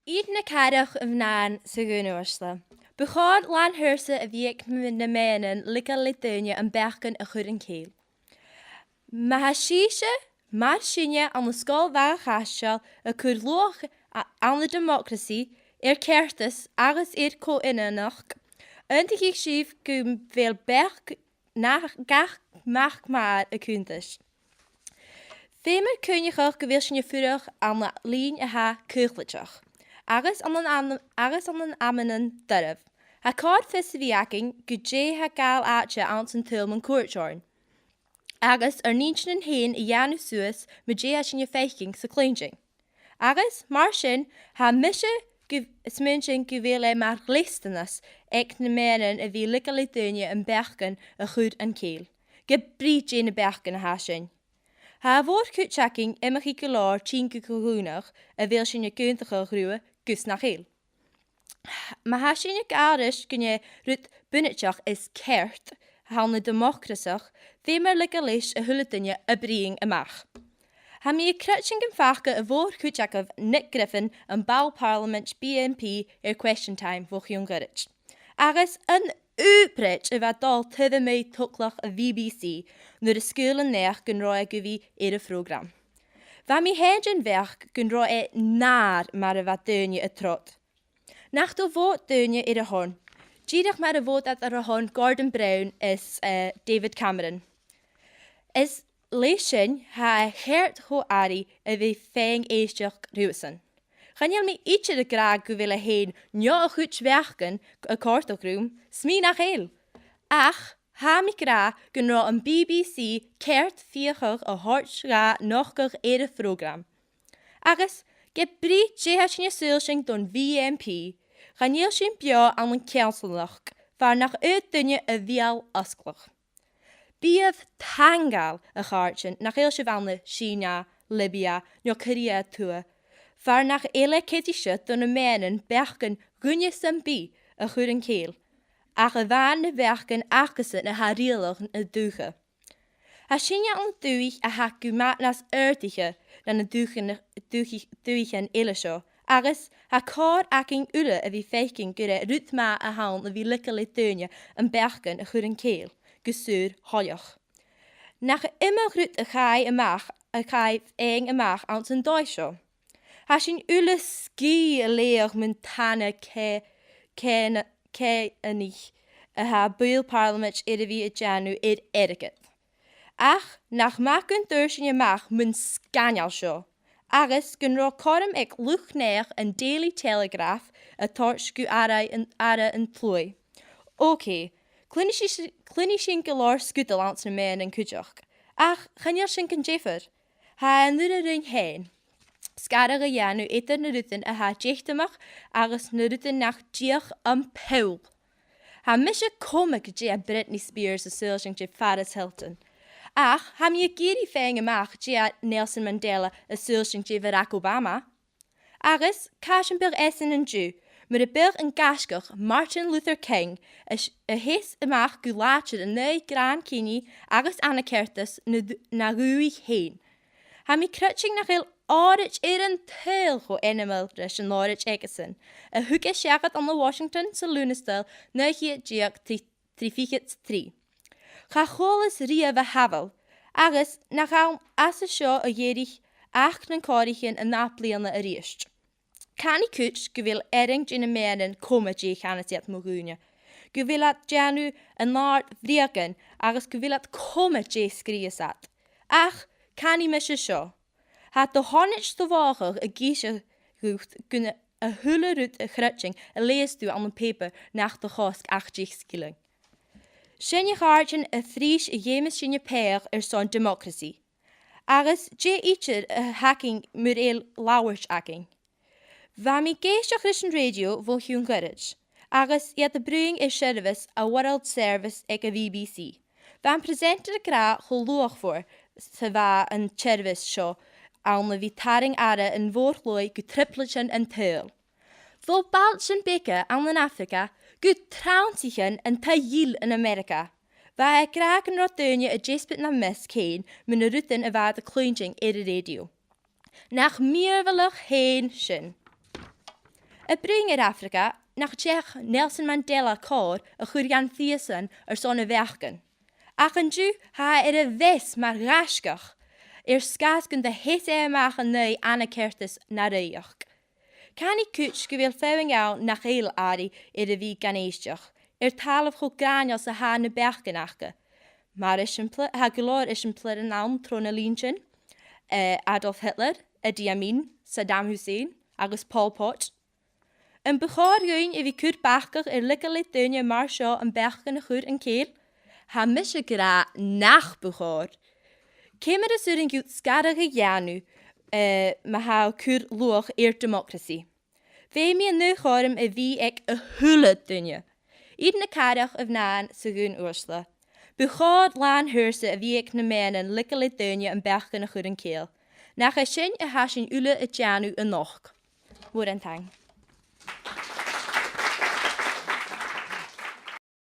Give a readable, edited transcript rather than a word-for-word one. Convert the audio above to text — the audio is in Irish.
Iad na carach of nan sa gúnúrsla. Bechod lan hursa a bhíag na menan liga litúine an bechgan a chud an céil. Ma síise mar sinne an na scóil bhe chaisial a chud luach an na democracy ceirtas agus có inanach, antaigh sibh go bhfuil bech gach meach mar a cúntas. Féimar cúneach go bhfuil sinne fuireach an na lín a ha cúchlateach. Agus an an amanan darabh. Ha card fis bhíacing go dé ha gal áte an san tilman cuairteáin. Agus níos an hain I dheanú suas me dé a sinne feiking sa clínsing. Agus mar sin ha mise smunsing go bhfuil mar gleistanas ag na menan a bhí liga litúine an bechgan a chud an céil. Ge brí dé na bechgan a hasin. Ha bhór cúteaching imach I go láir tí go cúnach a bhfuil sinne cúntacha grúa gus nach chéil. Ma ha sinne áris gonne rút buniteach is ceirt há na democrasach féimar liga leis a thuladuine a bríing amach. Ha mi crutching an facha a bhór cúteach Nick Griffin an Ball Parliament BNP question time bhch Jún Gurrit. Agus an úprit a bheit dal tuide méid tulach a BBC nuair a scoil an neach gon roi go bhí a program. Bha mi héin bhech gon roi náir mar a bheit duine a trot. Nach do bhót duine a hon. Díadach mar a bhót at a hon Gordon Brown is David Cameron. Is leis sin ha chéirt cho airí a bhí féin éisteach rúsan. Channeal mi itse de graag go bhfuil a héin neo a chuit bhechgan a córtachrúm, smí nach éil. Ach, ha mi gra gon rá an BBC ceirt fíochach a hort ga nochgach a program. Agus, ge brí dé sinne súilsing don VMP, channeal sin beo an councilnach, waar nach duine a bhíal asclach. Bíamh tangal a cháirtin nach éil se bhana Sína, Libya, nó Korea tua, waar nach éile céitiise don na menan bechgan gunne san bí a chud an céil, ach a bhain na bechgan achasan na haríalach na dúcha. Ha sinne an dúich a ha go matnas urtiche na na dúichan éile seo, agus ha cór acing ule a bhí feiking go rút ma a hain a bhí lica le duine an bechgan a chud an céil, gusúr hoiach. Nach immer rút a chai amach a chai éing amach an san dóis seo. Ha sin ule ski a léoch mun tanna ce anig a ha Búil Parliament a bhí a Janu etiquette. Ach, nach macun dúir sin amach mun scaneal seo. Agus gon rá corm ag luchnéach an Daily Telegraph a tort go ara an plói. OK, cluni sin go láir scutal ans na men an cúteach. Ach, channeal sin can jéfar. Ha an nuair a rin hain. Scara a dheanú éidir na ruútain a ha déachtamach agus na ruútain nach díach an peil. Ha mis a comic dé a Britney Spears a súilsing dé Paris Hilton. Ach, ha mi a géirí féin amach dé a Nelson Mandela a súilsing dé Barack Obama. Agus, cáis an bil esan an dú, mar a bil an gascach Martin Luther King a hés amach go látir an neu gran cíní agus anna ceirtas na rúig héin. Ha mi crutching nach éil árit an tail go animal leis an lárit egasan, a thuge seagad an na Washington sa Lunastal na hiad diaag trífichit 3. Cha cholas ria bheith hafal, agus nach am as a seo a dhéirich ach na cóirichin a náblianna a ríist. Cani cúch go bhfuil ering dina meanan coma dé chanasiat mogúne. Go bhfuil at Janu an láir bhríagan agus go bhfuil at coma dé scríasat. Ach, cani mis seo. Hat de honnet de wagen a giese roept kunnen a hulle rut a grutching a leesdu aan een peper nach de gosk 80 skilling. Sinje gaartjen a fries a jemes sinje peer zo'n democracy. Agus je ietsje a hacking mureel lauwers hacking. Waar mi geestje Christian radio voor Jún Gurrit. Agus yet de bruing is service a world service ag a BBC. Waar presenter de gra geloog voor se wa een service show. Aan de vitaring are en voortlooi getrippelchen en teul. Voor balchen beke aan in Afrika, goed trouwtien en tail in Amerika. Waar ik graag een rotunje a jespit na mes keen, mijn ruten a waar de klunching in de radio. Nach meerwelig heen shin. Y bring yr Africa, nach Czech Nelson Mandela cor y chwrian thiesan son y fechgan. Ac yn diw ha y fes mae'r rasgach, sgasgan dy het mach yn neu anna certus na reiach. Can I cwtch gyfil thewing iawn nach eil ari y fi gan eistioch, talaf chw graniol sa ha na bechgan achga. Mar isimpla, ha glor isimpla yn alm tron y Linchen, Adolf Hitler, Idi Amin, Saddam Hussein, agus Pol Pot. Yn bychor yw'n fi cwr bachgach lygal dynnu mar sio yn bechgan y chwr yn ceil, ha mysio gra nach bychor. Cymryd y sy'n gwyd sgarag y ianw, mae ha cwr lwch democracy. Fe mi yn chorym fi ec y hwlyd dynnu. Ydyn y carach y fnaen sy'n wrsla. Bychod lan hyrsa fi ec na men yn lygal dynnu yn bechgan y chwr yn ceil. Nach y sy'n y hasyn ule y ianw yn noch. Mwr yn tang.